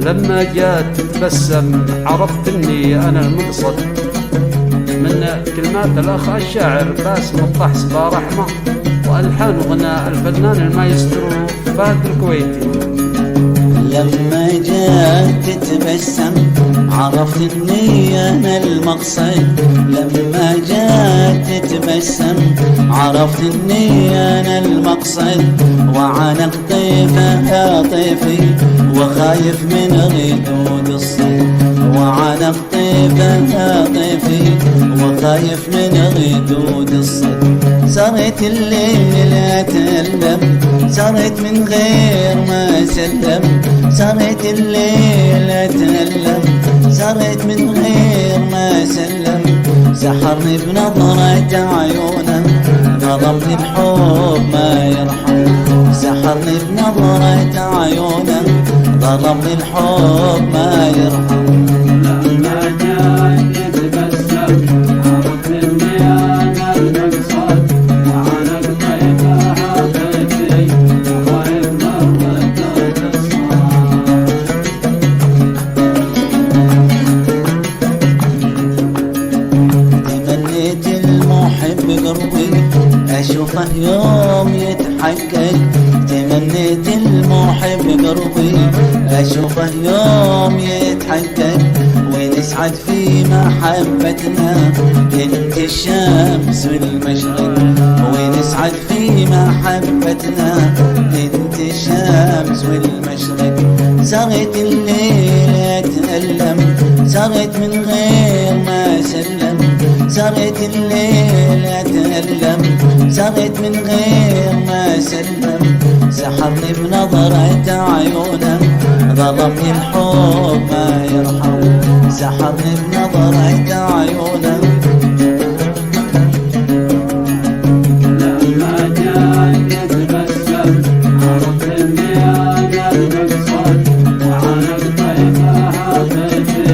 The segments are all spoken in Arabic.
لما جات تتبسم عرفت اني انا المقصد. من كلمات الاخ الشاعر باسم الطحس برحمه، والحان وغناء الفنان المايسترو فهد الكويتي. لما جات تتبسم عرفت اني انا المقصد. لما جات تتبسم عرفت اني انا المقصد. وعانق طيفها طيفي وخايف من غدود الصيد. وعانق طيفها طيفي وخايف من غدود الصيد. صارت الليل اتألم، صارت من غير ما سلم. صارت الليل اتألم، صارت من غير ما سلم. سحرني بنظرة عيونه، ظلمني بحب ما يرحم. سحرني بنظرة عيونه، ظلمني الحب ما يرحم. لما جات تتبسم عرفت اني انا المقصد. وعانق طيفها طيفي وخايف من غدود الصيد. تمنيت المحب قربي اشوفه يوم يتحقق. تمنيت المحب قربي اشوفه يوم يتحقق. ونسعد في محبتنا بنت الشمس والمشرق. ونسعد في محبتنا بنت الشمس والمشرق. صارت الليل اتألم، صارت من غير ما سلم. صارت الليل اتألم، صارت من غير ما سلم. سحرني بنظرة عيونه، ظلمني الحب ما يرحم. سحرني بنظرة عيونه. لما جات تتبسم عرفت اني انا المقصد. وعانق طيفها طيفي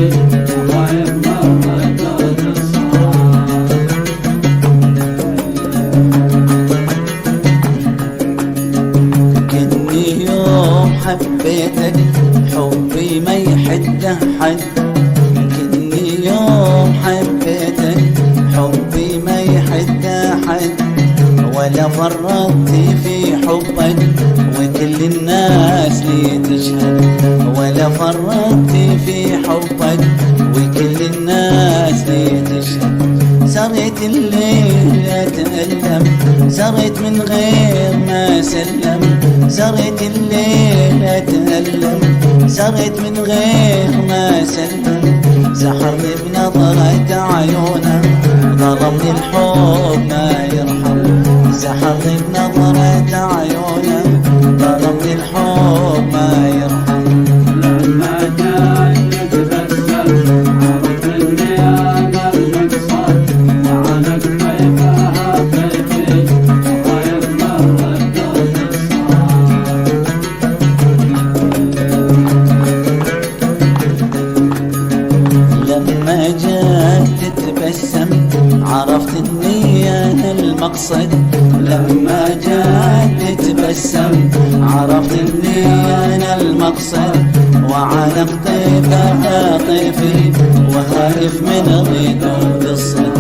وخايف من غدود الصيد. كني يوم حبيتك حبي ما يحده حد. كني يوم حبيتك حبي ما يحده حد. ولا فرطت في حبك وكل الناس لي تشهد. ولا فرطت في حبك وكل الناس لي تشهد. صارت الليل اتألم، صارت من غير ما سلم. صارت الليل اتألم، صارت من غير ما سلم. سحرني بنظرة عيونه، ظلمني الحب ما يرحم. سحرني بنظرة عيونه، ظلمني الحب ما يرحم. لما جات تتبسم عرفت اني انا المقصد. وعانق طيفها طيفي وخايف من غدود الصيد. لما جات تتبسم عرفت اني انا المقصد. لما جات تتبسم عرفت اني انا المقصد. وعانق طيفها طيفي وخايف من غدود الصيد.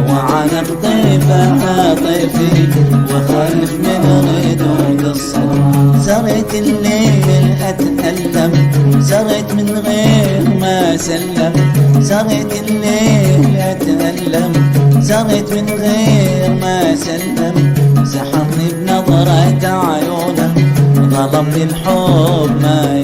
وعانق طيفها طيفي وخايف من غدود الصيد. صارت الليل اتألم، صارت من غير ما سلم. صارت الليل اتألم، صارت من غير ما سلم. سحرني بنظرة عيونه، ظلمني الحب ما